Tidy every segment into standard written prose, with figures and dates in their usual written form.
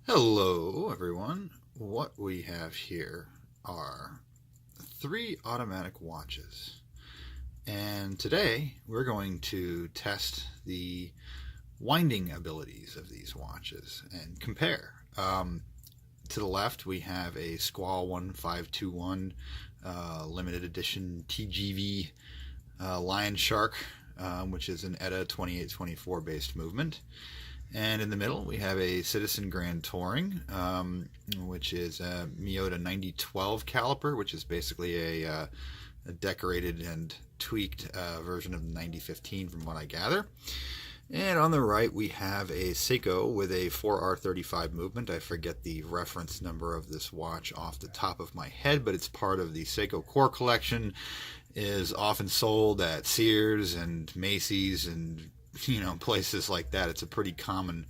Hello, everyone. What we have here are three automatic watches. And today we're going to test the winding abilities of these watches and compare. To the left, we have a Squale 1521 limited edition TGV Lion-Shark, which is an ETA 2824 based movement. And in the middle, we have a Citizen Grand Touring, which is a Miyota 9012 caliper, which is basically a decorated and tweaked version of the 9015 from what I gather. And on the right, we have a Seiko with a 4R35 movement. I forget the reference number of this watch off the top of my head, but it's part of the Seiko core collection, is often sold at Sears and Macy's and places like that. It's a pretty common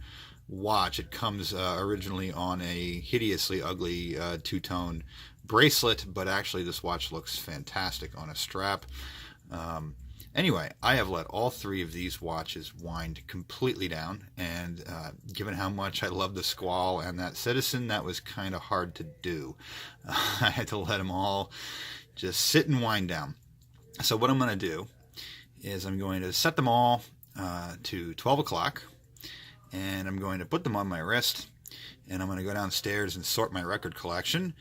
watch. It comes originally on a hideously ugly two-tone bracelet, but actually this watch looks fantastic on a strap. Anyway, I have let all three of these watches wind completely down, and given how much I love the Squale and that Citizen, that was kind of hard to do. I had to let them all just sit and wind down. So what I'm going to do is I'm going to set them all to 12 o'clock, and I'm going to put them on my wrist, and I'm going to go downstairs and sort my record collection.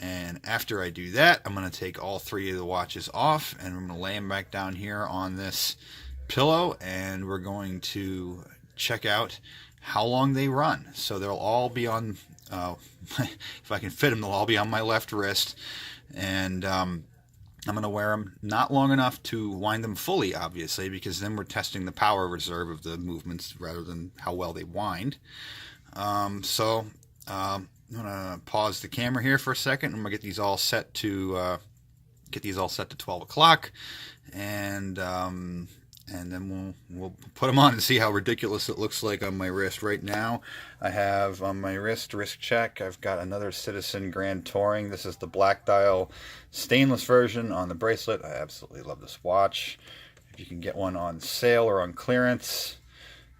And after I do that, I'm going to take all three of the watches off, and I'm going to lay them back down here on this pillow, and we're going to check out how long they run. So they'll all be on, if I can fit them, they'll all be on my left wrist, and I'm going to wear them not long enough to wind them fully, obviously, because then we're testing the power reserve of the movements rather than how well they wind. I'm going to pause the camera here for a second. I'm going to get these all set to 12 o'clock, and then we'll put them on and see how ridiculous it looks like on my wrist. Right now, I have on my wrist check. I've got another Citizen Grand Touring. This is the black dial stainless version on the bracelet. I absolutely love this watch. If you can get one on sale or on clearance,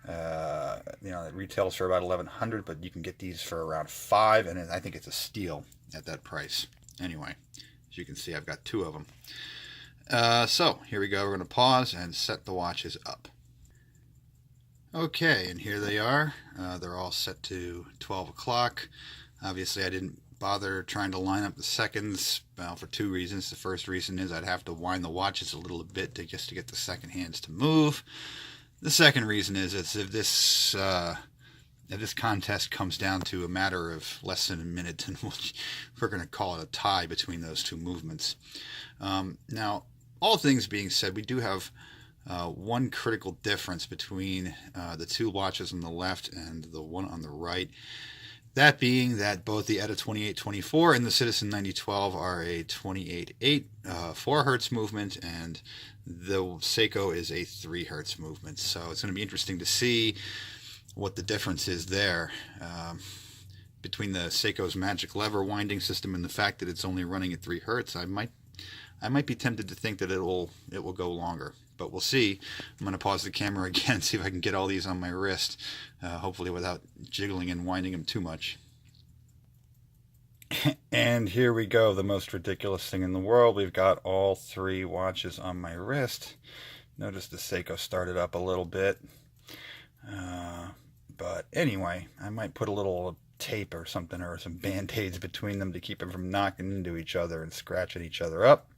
it retails for about $1,100, but you can get these for around $5, and I think it's a steal at that price. Anyway, as you can see, I've got two of them. So here we go. We're going to pause and set the watches up. Okay, and here they are. They're all set to 12 o'clock. Obviously, I didn't bother trying to line up the seconds, for two reasons. The first reason is I'd have to wind the watches a little bit just to get the second hands to move. The second reason is if this contest comes down to a matter of less than a minute, then we're going to call it a tie between those two movements. Now, all things being said, we do have one critical difference between the two watches on the left and the one on the right. That being that both the ETA 2824 and the Citizen 9012 are a 28.8 4 hertz movement, and the Seiko is a 3 hertz movement. So it's going to be interesting to see what the difference is there between the Seiko's magic lever winding system and the fact that it's only running at 3 hertz. I might be tempted to think that it will go longer, but we'll see. I'm going to pause the camera again and see if I can get all these on my wrist, hopefully without jiggling and winding them too much. And here we go, the most ridiculous thing in the world. We've got all three watches on my wrist. Notice the Seiko started up a little bit. But anyway, I might put a little tape or something or some band-aids between them to keep them from knocking into each other and scratching each other up.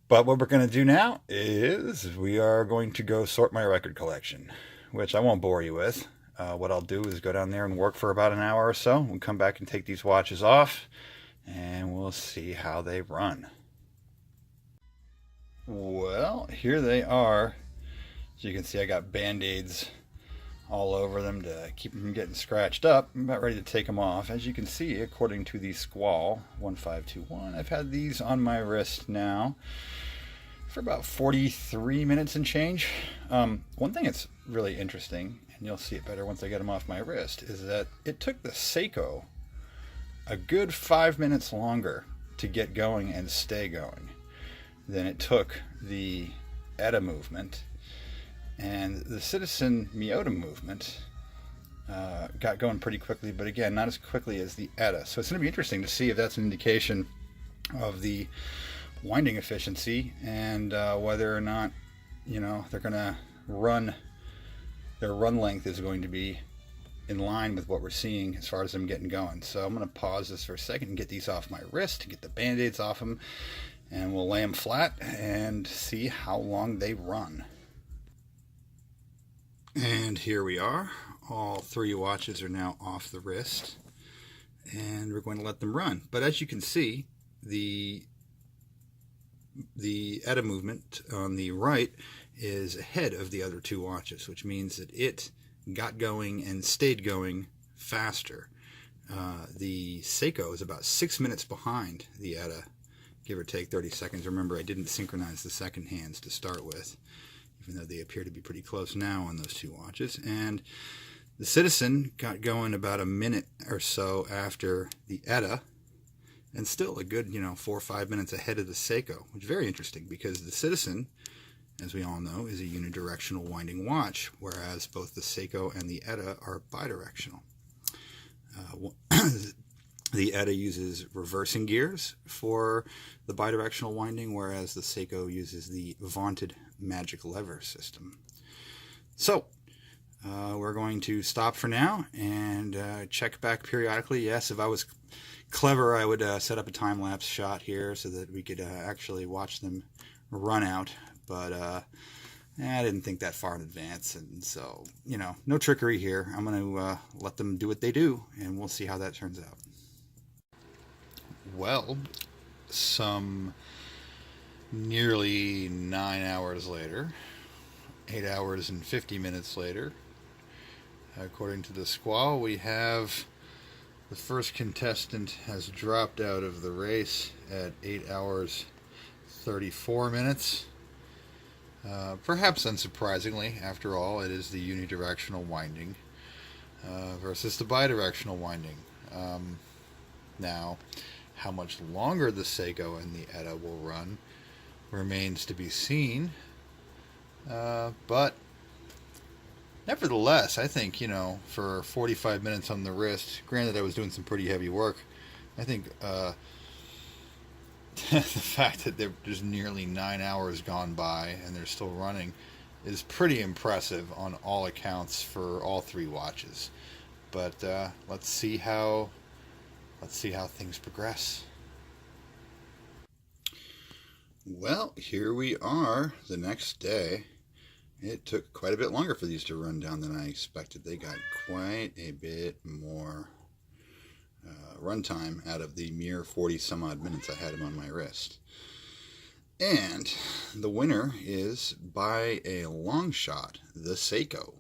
But what we're going to do now is we are going to go sort my record collection, which I won't bore you with. What I'll do is go down there and work for about an hour or so. We'll come back and take these watches off, and we'll see how they run. Well, here they are. So you can see I got band-aids all over them to keep them from getting scratched up. I'm about ready to take them off. As you can see, according to the Squale 1521, I've had these on my wrist now for about 43 minutes and change. One thing that's really interesting, and you'll see it better once I get them off my wrist, is that it took the Seiko a good 5 minutes longer to get going and stay going than it took the ETA movement. And the Citizen Miyota movement got going pretty quickly, but again, not as quickly as the ETA. So it's going to be interesting to see if that's an indication of the winding efficiency and whether or not, they're going to their run length is going to be in line with what we're seeing as far as them getting going. So I'm going to pause this for a second and get these off my wrist to get the band-aids off them, and we'll lay them flat and see how long they run. And here we are. All 3 watches are now off the wrist, and we're going to let them run. But as you can see, the ETA movement on the right is ahead of the other 2 watches, which means that it got going and stayed going faster. The Seiko is about 6 minutes behind the ETA, give or take 30 seconds. Remember, I didn't synchronize the second hands to start with, even though they appear to be pretty close now on those 2 watches. And the Citizen got going about a minute or so after the ETA, and still a good, 4 or 5 minutes ahead of the Seiko, which is very interesting because the Citizen, as we all know, is a unidirectional winding watch, whereas both the Seiko and the ETA are bidirectional. The ETA uses reversing gears for the bidirectional winding, whereas the Seiko uses the vaunted magic lever system. So, we're going to stop for now and check back periodically. Yes, if I was clever, I would set up a time-lapse shot here so that we could actually watch them run out. But I didn't think that far in advance, and so, no trickery here. I'm going to let them do what they do, and we'll see how that turns out. Well, some nearly 9 hours later, 8 hours and 50 minutes later, according to the Squale, we have the first contestant has dropped out of the race at 8 hours 34 minutes. Perhaps unsurprisingly, after all, it is the unidirectional winding versus the bidirectional winding. Now, how much longer the Seiko and the ETA will run remains to be seen. But nevertheless, I think, for 45 minutes on the wrist, granted I was doing some pretty heavy work, I think the fact that there's nearly 9 hours gone by and they're still running is pretty impressive on all accounts for all 3 watches. But let's see how things progress. Well, here we are the next day. It took quite a bit longer for these to run down than I expected. They got quite a bit more runtime out of the mere 40 some odd minutes I had them on my wrist. And the winner is, by a long shot, the Seiko.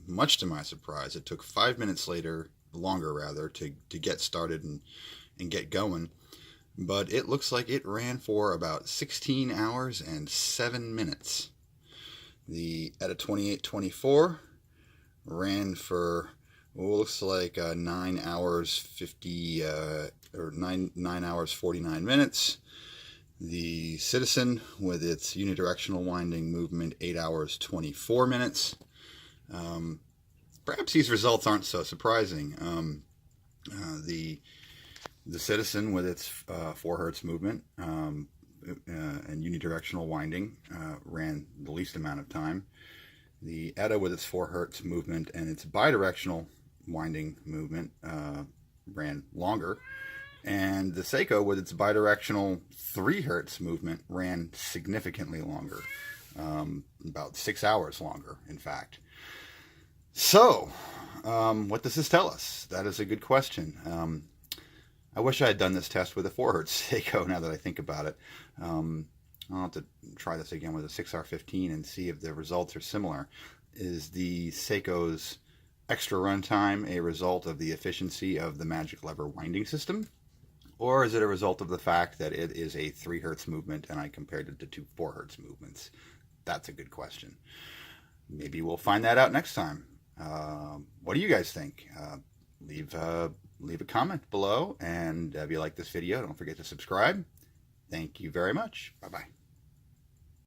Much to my surprise, it took 5 minutes longer to get started and get going. But it looks like it ran for about 16 hours and 7 minutes. The ETA 2824 ran for looks like 9 hours 49 minutes. The Citizen, with its unidirectional winding movement, 8 hours 24 minutes. Perhaps these results aren't so surprising. The Citizen, with its 4 hertz movement and unidirectional winding, ran the least amount of time. The ETA, with its 4 hertz movement and its bidirectional winding movement, ran longer. And the Seiko, with its bidirectional 3 hertz movement, ran significantly longer. About 6 hours longer, in fact. So, what does this tell us? That is a good question. I wish I had done this test with a 4 hertz Seiko, now that I think about it. I'll have to try this again with a 6R15 and see if the results are similar. Is the Seiko's extra runtime a result of the efficiency of the magic lever winding system? Or is it a result of the fact that it is a 3 hertz movement and I compared it to 2 4 hertz movements? That's a good question. Maybe we'll find that out next time. What do you guys think? Leave a comment below, and if you like this video, don't forget to subscribe. Thank you very much. Bye-bye.